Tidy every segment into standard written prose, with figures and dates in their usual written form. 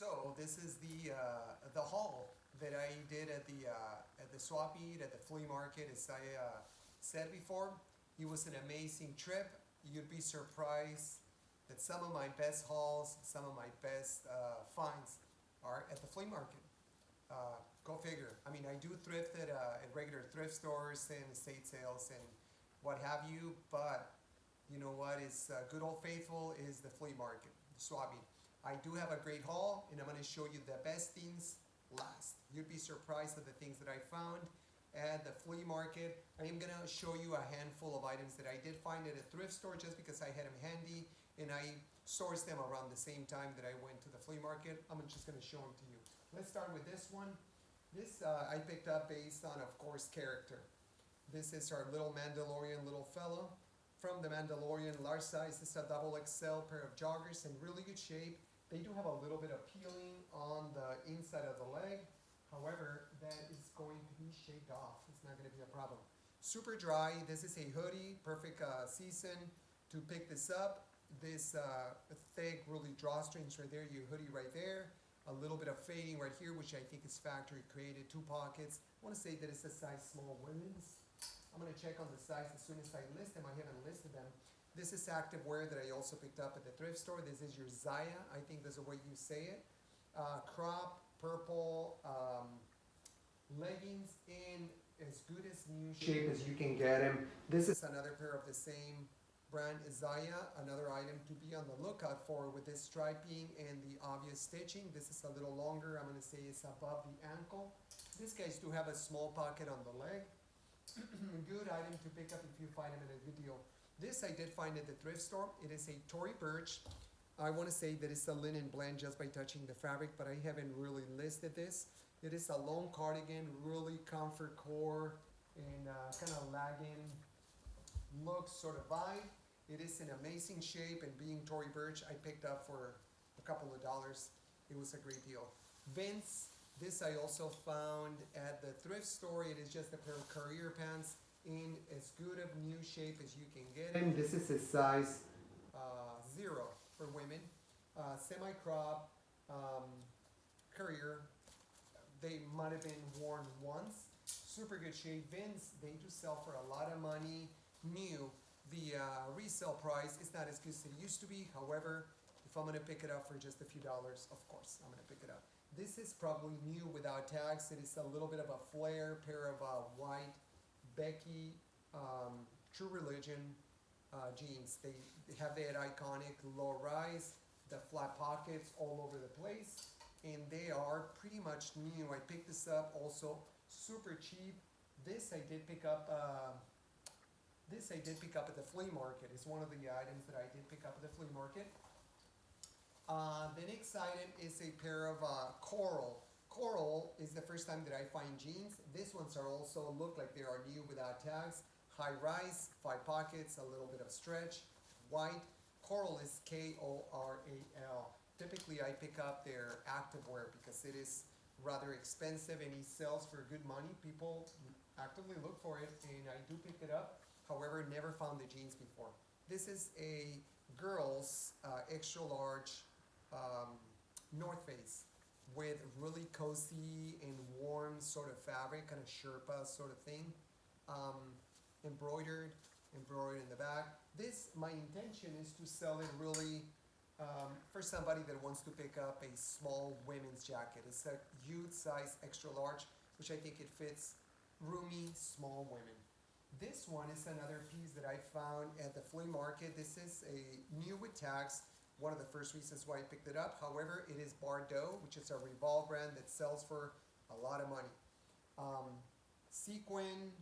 So this is the haul that I did at the swap meet at the flea market. As I said before, it was an amazing trip. You'd be surprised that some of my best hauls, some of my best finds are at the flea market. Go figure. I mean, I do thrift at regular thrift stores and estate sales and what have you, but you know what is good old faithful is the flea market, the swap meet. I do have a great haul, and I'm going to show you the best things last. You'd be surprised at the things that I found at the flea market. I am going to show you a handful of items that I did find at a thrift store just because I had them handy, and I sourced them around the same time that I went to the flea market. I'm just going to show them to you. Let's start with this one. This I picked up based on, of course, character. This is our little Mandalorian little fellow. From the Mandalorian, large size. This is a double XL pair of joggers in really good shape. They do have a little bit of peeling on the inside of the leg. However, that is going to be shaved off. It's not going to be a problem. Super dry. This is a hoodie. Perfect season to pick this up. This thick, really drawstrings right there. Your hoodie right there. A little bit of fading right here, which I think is factory created. 2 pockets. I want to say that it's a size small women's. I'm going to check on the size as soon as I list them. I haven't listed them. This is activewear that I also picked up at the thrift store. This is your Zaya. I think that's the way you say it. Crop, purple, leggings in as good as new shape as you can get them. This is another pair of the same brand as Zaya. Another item to be on the lookout for with this striping and the obvious stitching. This is a little longer. I'm going to say it's above the ankle. These guys do have a small pocket on the leg. Good item to pick up if you find them at a good deal. This I did find at the thrift store. It is a Tory Burch. I want to say that it's a linen blend just by touching the fabric, but I haven't really listed this. It is a long cardigan, really comfort core and kind of lagging look sort of vibe. It is in amazing shape, and being Tory Burch, I picked up for a couple of dollars. It was a great deal. Vince. This I also found at the thrift store. It is just a pair of career pants in as good of new shape as you can get them. This is a size 0 for women. Semi-crop, career. They might have been worn once. Super good shape. Vins, they do sell for a lot of money. New. The resale price is not as good as it used to be. However, if I'm going to pick it up for just a few dollars, of course, I'm going to pick it up. This is probably new without tags. It is a little bit of a flare pair of white Becky True Religion jeans. They have that iconic low rise, the flat pockets all over the place, and they are pretty much new. I picked this up also super cheap. This I did pick up. At the flea market. It's one of the items that I did pick up at the flea market. The next item is a pair of coral. Coral is the first time that I find jeans. These ones are also look like they are new without tags. High rise, 5 pockets, a little bit of stretch. White. Coral is Koral. Typically I pick up their activewear because it is rather expensive and it sells for good money. People actively look for it and I do pick it up. However, never found the jeans before. This is a girl's extra large North Face with really cozy and warm sort of fabric, kind of Sherpa sort of thing. Embroidered in the back. This, my intention is to sell it really for somebody that wants to pick up a small women's jacket. It's a youth size extra large, which I think it fits roomy, small women. This one is another piece that I found at the flea market. This is a new with tags. One of the first reasons why I picked it up. However, it is Bardot, which is a Revolve brand that sells for a lot of money. Sequin,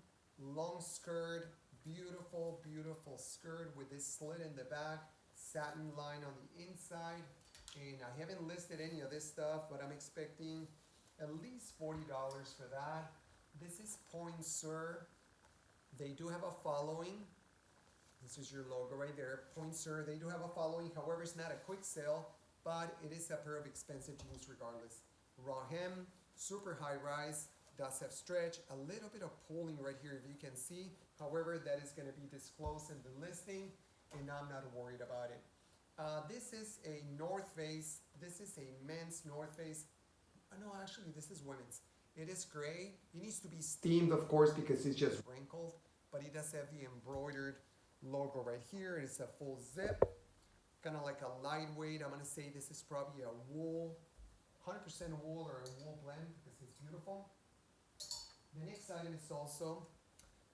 long skirt, beautiful, beautiful skirt with this slit in the back, satin line on the inside. And I haven't listed any of this stuff, but I'm expecting at least $40 for that. This is Point Sur. They do have a following. This is your logo right there, Point Sur. They do have a following. However, it's not a quick sale, but it is a pair of expensive jeans regardless. Raw hem, super high rise, does have stretch, a little bit of pulling right here if you can see. However, that is going to be disclosed in the listing, and I'm not worried about it. This is a North Face. This is a men's North Face. No, actually, this is women's. It is gray. It needs to be steamed, of course, because it's just wrinkled. But it does have the embroidered logo right here. It is a full zip, kind of like a lightweight. I'm gonna say this is probably a wool, 100% wool or a wool blend because it's beautiful. The next item is also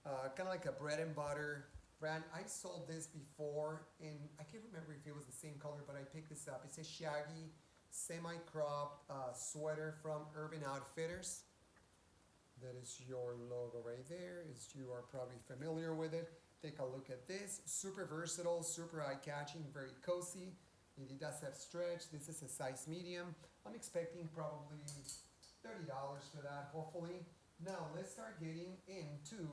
kind of like a bread and butter brand. I sold this before, and I can't remember if it was the same color, but I picked this up. It's a shaggy, semi-crop sweater from Urban Outfitters. That is your logo right there. As you are probably familiar with it. Take a look at this. Super versatile, super eye-catching, very cozy. It does have stretch. This is a size medium. I'm expecting probably $30 for that, hopefully. Now, let's start getting into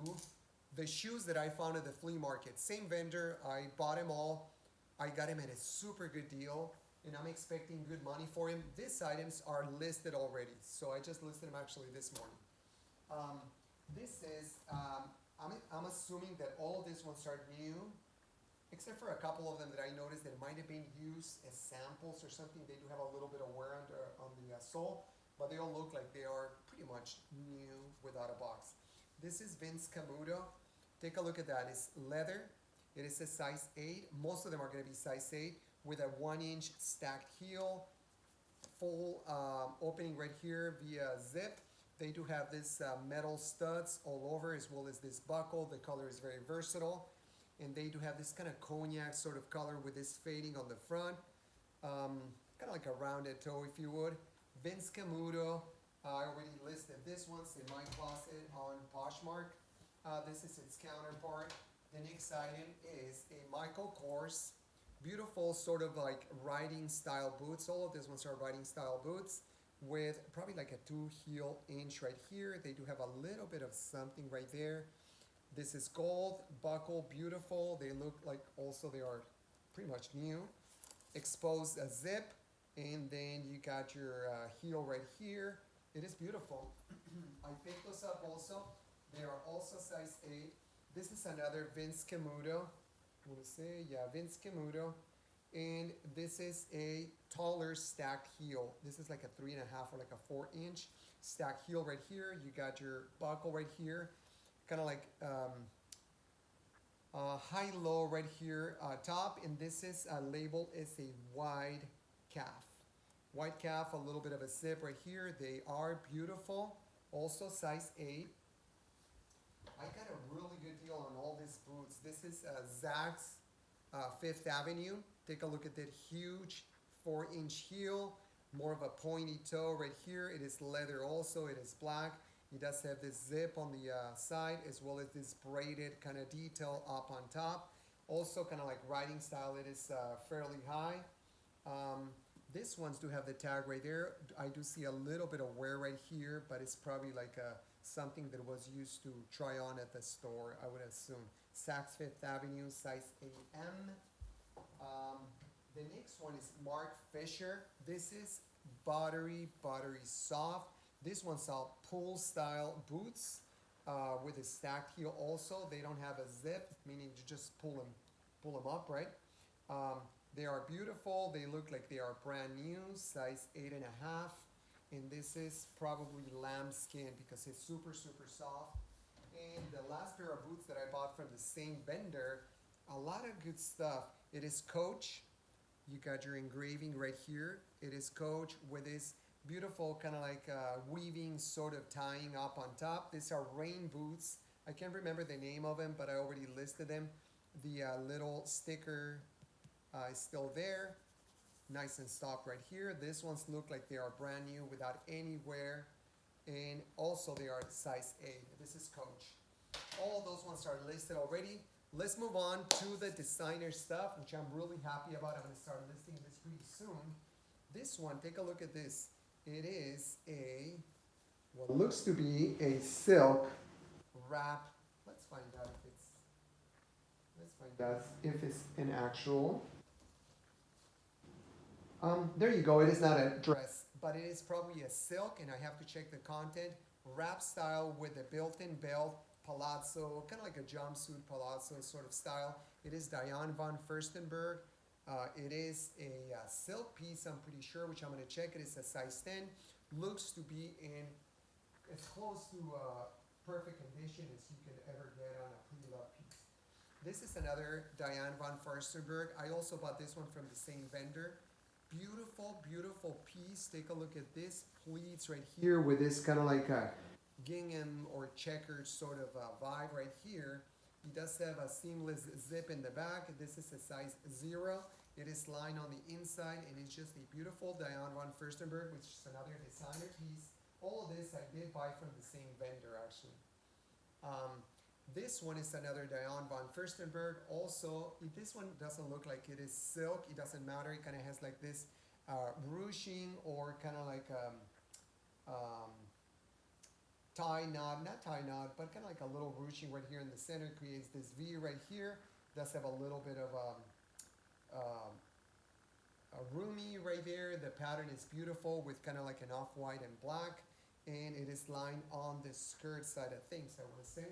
the shoes that I found at the flea market. Same vendor, I bought them all. I got them at a super good deal, and I'm expecting good money for them. These items are listed already, so I just listed them actually this morning. This is, I'm assuming that all of these ones are new, except for a couple of them that I noticed that might have been used as samples or something. They do have a little bit of wear on the sole, but they all look like they are pretty much new without a box. This is Vince Camuto. Take a look at that. It's leather. It is a size 8. Most of them are going to be size 8 with a 1-inch stacked heel, full opening right here via zip. They do have this metal studs all over, as well as this buckle. The color is very versatile. And they do have this kind of cognac sort of color with this fading on the front. Kind of like a rounded toe, if you would. Vince Camuto. I already listed this one's in my closet on Poshmark. This is its counterpart. The next item is a Michael Kors. Beautiful sort of like riding style boots. All of these ones are riding style boots with probably like a 2-heel inch right here. They do have a little bit of something right there. This is gold, buckle, beautiful. They look like also they are pretty much new. Exposed a zip, and then you got your heel right here. It is beautiful. I picked those up also. They are also size 8. This is another Vince Camuto. I want to say, yeah, Vince Camuto. And this is a taller stacked heel. This is like a 3.5 or like a 4-inch stacked heel right here. You got your buckle right here. Kind of like high-low right here top. And this is labeled as a wide calf. White calf, a little bit of a zip right here. They are beautiful. Also size 8. I got a really good deal on all these boots. This is Zach's Fifth Avenue. Take a look at that huge 4-inch heel. More of a pointy toe right here. It is leather also. It is black. It does have this zip on the side, as well as this braided kind of detail up on top. Also kind of like riding style. It is fairly high. These ones do have the tag right there. I do see a little bit of wear right here, but it's probably like something that was used to try on at the store, I would assume. Saks Fifth Avenue, size 8M. The next one is Mark Fisher. This is buttery soft. This one's all pull style boots with a stacked heel also. They don't have a zip, meaning you just pull them up, right? They are beautiful. They look like they are brand new, size 8.5. And this is probably lambskin because it's super soft. And the last pair of boots that I bought from the same vendor, a lot of good stuff. It is Coach. You got your engraving right here. It is Coach with this beautiful kind of like weaving sort of tying up on top. These are rain boots. I can't remember the name of them, but I already listed them. The little sticker is still there. Nice and soft right here. These ones look like they are brand new without any wear. And also they are size 8. This is Coach. All those ones are listed already. Let's move on to the designer stuff, which I'm really happy about. I'm going to start listing this pretty soon. This one, take a look at this. It is what looks to be a silk wrap. Let's find out if it's an actual. There you go. It is not a dress, but it is probably a silk, and I have to check the content. Wrap style with a built-in belt, palazzo, kind of like a jumpsuit palazzo sort of style. It is Diane von Furstenberg. It is a silk piece, I'm pretty sure, which I'm going to check. It is a size 10. Looks to be in as close to perfect condition as you can ever get on a pre-loved piece. This is another Diane von Furstenberg. I also bought this one from the same vendor. Beautiful, beautiful piece. Take a look at this pleats right here with this kind of like a gingham or checkered sort of vibe right here. It does have a seamless zip in the back. This is a size 0. It is lined on the inside, and it's just a beautiful Diane von Furstenberg, which is another designer piece. All of this I did buy from the same vendor, actually. This one is another Diane von Furstenberg. Also, this one doesn't look like it is silk. It doesn't matter. It kind of has like this ruching or kind of like tie knot, not tie knot, but kind of like a little ruching right here in the center. Creates this V right here. Does have a little bit of a roomy right there. The pattern is beautiful with kind of like an off-white and black, and it is lined on the skirt side of things, I want to say.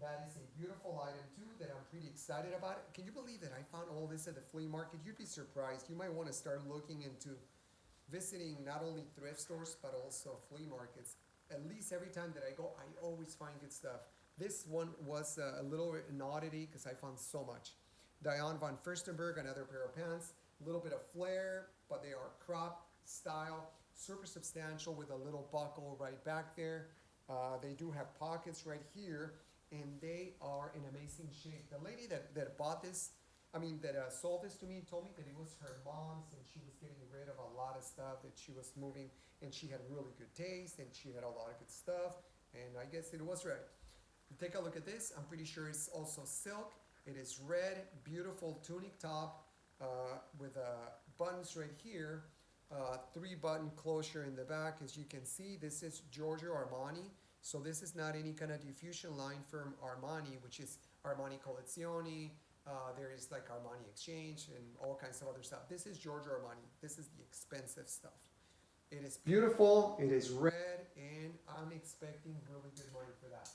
That is a beautiful item too that I'm pretty excited about. Can you believe that I found all this at the flea market? You'd be surprised. You might want to start looking into visiting not only thrift stores but also flea markets. At least every time that I go, I always find good stuff. This one was a little an oddity because I found so much. Diane von Furstenberg, another pair of pants. A little bit of flare, but they are crop style. Super substantial with a little buckle right back there. They do have pockets right here, and they are in amazing shape. The lady that bought this, that sold this to me, told me that it was her mom's, and she was getting rid of a lot of stuff that she was moving, and she had really good taste, and she had a lot of good stuff, and I guess it was right. Take a look at this. I'm pretty sure it's also silk. It is red, beautiful tunic top with buttons right here. 3-button closure in the back. As you can see, this is Giorgio Armani. So this is not any kind of diffusion line from Armani, which is Armani Collezioni. There is like Armani Exchange and all kinds of other stuff. This is Giorgio Armani. This is the expensive stuff. It is beautiful. It is red, and I'm expecting really good money for that.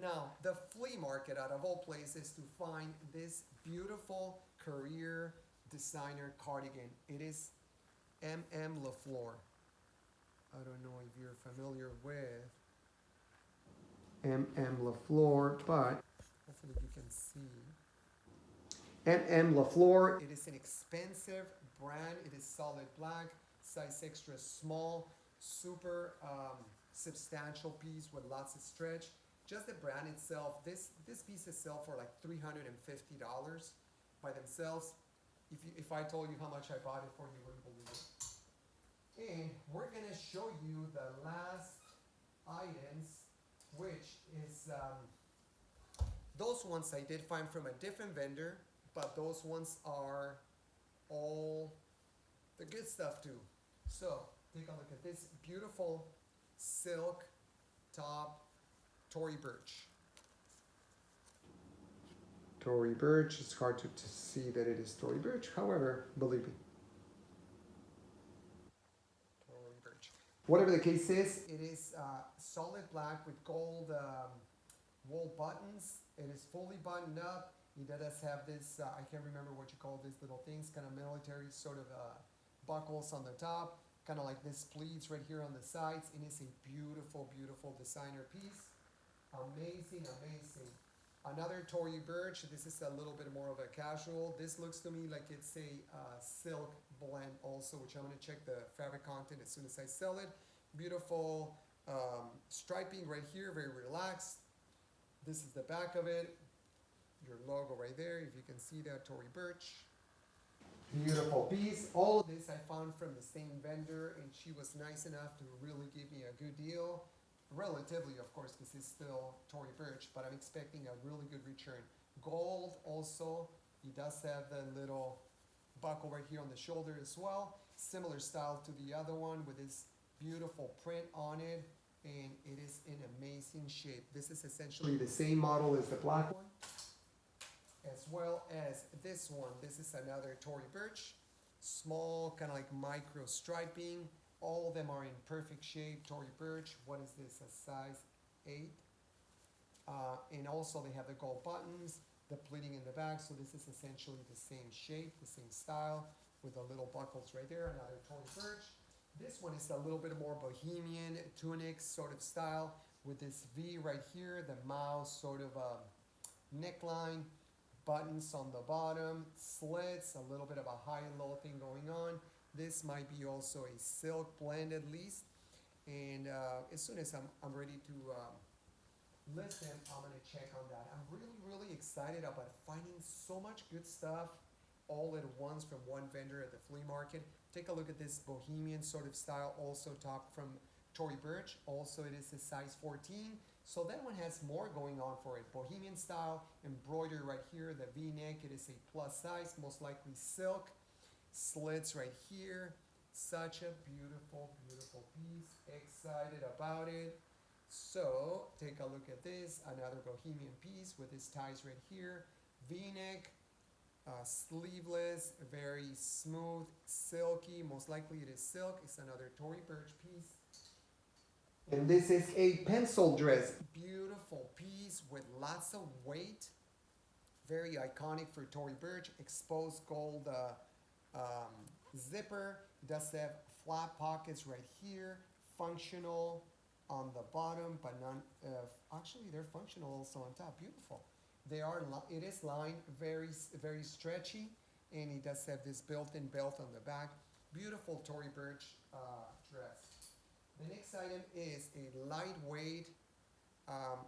Now, the flea market, out of all places, to find this beautiful career designer cardigan. It is M.M. LaFleur. I don't know if you're familiar with M.M. LaFleur, but hopefully you can see. M.M. LaFleur, it is an expensive brand. It is solid black, size extra small, super substantial piece with lots of stretch. Just the brand itself, this pieces sell for like $350 by themselves. If I told you how much I bought it for, you wouldn't believe it. And we're gonna show you the last items, which is those ones I did find from a different vendor, but those ones are all the good stuff too. So take a look at this beautiful silk top, Tory Burch. Tory Burch, it's hard to see that it is Tory Burch, however, believe me. Tory Burch. Whatever the case is, it is solid black with gold wool buttons. It is fully buttoned up. It does have this, I can't remember what you call these little things, kind of military sort of buckles on the top, kind of like this pleats right here on the sides. It is a beautiful, beautiful designer piece. Amazing, amazing. Another Tory Burch. This is a little bit more of a casual. This looks to me like it's a silk blend also, which I'm going to check the fabric content as soon as I sell it. Beautiful striping right here, very relaxed. This is the back of it. Your logo right there, if you can see that, Tory Burch. Beautiful piece. All of this I found from the same vendor, and she was nice enough to really give me a good deal. Relatively, of course, because it's still Tory Burch, but I'm expecting a really good return. Gold also. He does have the little buckle right here on the shoulder as well. Similar style to the other one with this beautiful print on it, and it is in amazing shape. This is essentially the same model as the black one, as well as this one. This is another Tory Burch. Small, kind of like micro striping. All of them are in perfect shape. Tory Burch, what is this, a size 8? And also they have the gold buttons. the pleating in the back. So this is essentially the same shape, the same style, with the little buckles right there. Another Tory Burch. This one is a little bit more bohemian tunic sort of style with this V right here, the mouse sort of neckline, buttons on the bottom, slits, a little bit of a high and low thing going on. This might be also a silk blend at least. And as soon as I'm ready to list them, I'm gonna check on that. I'm really excited about finding so much good stuff all at once from one vendor at the flea market. Take a look at this bohemian sort of style, also top from Tory Burch. Also, it is a size 14. So that one has more going on for it. Bohemian style, embroidery right here, the V-neck, it is a plus size, most likely silk. Slits right here. Such a beautiful piece. Excited about it. So, take a look at this, another bohemian piece with its ties right here. V-neck. Sleeveless, very smooth, silky, most likely it is silk. It's another Tory Burch piece. And this is a pencil dress. Beautiful piece with lots of weight. Very iconic for Tory Burch. Exposed gold zipper. It does have flat pockets right here. Functional on the bottom, but none, actually they're functional also on top. Beautiful. It is lined, very stretchy, and it does have this built-in belt on the back. Beautiful Tory Burch dress. The next item is a lightweight,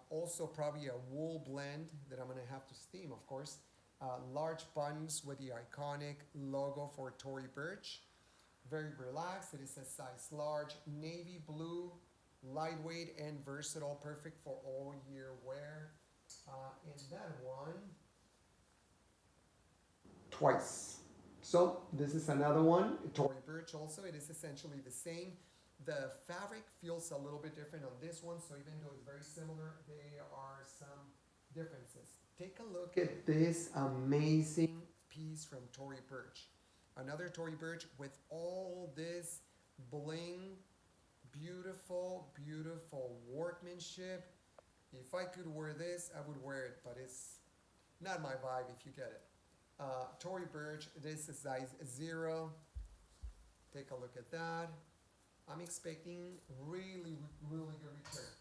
also probably a wool blend that I'm gonna have to steam, of course. Large buttons with the iconic logo for Tory Burch. Very relaxed. It is a size large, navy blue, lightweight and versatile, perfect for all year wear. And that one twice. So this is another one, Tory Burch also. It is essentially the same. The fabric feels a little bit different on this one, so even though it's very similar, there are some differences. Take a look at this amazing piece from Tory Burch. Another Tory Burch with all this bling, beautiful workmanship. If I could wear this, I would wear it, but it's not my vibe if you get it. Tory Burch, this is size 0. Take a look at that. I'm expecting really good return.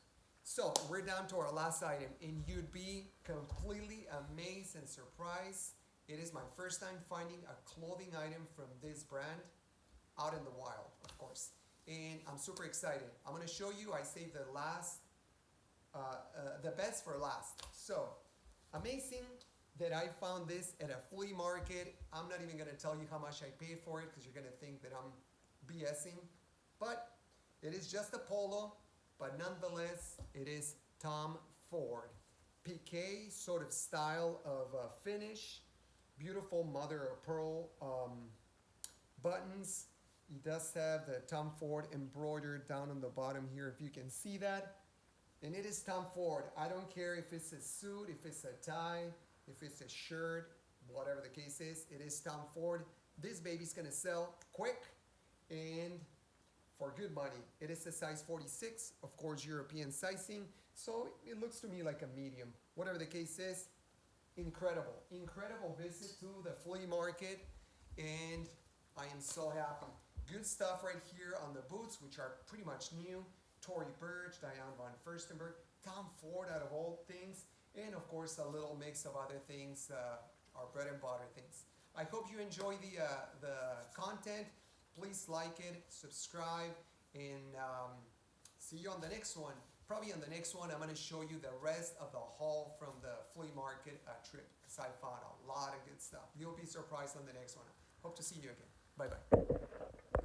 So we're down to our last item, and you'd be completely amazed and surprised. It is my first time finding a clothing item from this brand out in the wild, of course. And I'm super excited. I'm gonna show you, I saved the best for last. So, amazing that I found this at a flea market. I'm not even gonna tell you how much I paid for it because you're gonna think that I'm BSing. But it is just a polo, but nonetheless, it is Tom Ford. Piqué sort of style of finish. Beautiful mother of pearl buttons. It does have the Tom Ford embroidered down on the bottom here, if you can see that. And it is Tom Ford. I don't care if it's a suit, if it's a tie, if it's a shirt, whatever the case is, it is Tom Ford. This baby's gonna sell quick and for good money. It is a size 46, of course, European sizing. So it looks to me like a medium. Whatever the case is, incredible visit to the flea market, and I am so happy. Good stuff right here on the boots, which are pretty much new. Tory Burch, Diane von Furstenberg, Tom Ford out of all things, and of course a little mix of other things, our bread and butter things. I hope you enjoy the content. Please like it, subscribe, and see you on the next one. Probably on the next one, I'm going to show you the rest of the haul from the flea market trip, because I found a lot of good stuff. You'll be surprised on the next one. Hope to see you again. Bye-bye.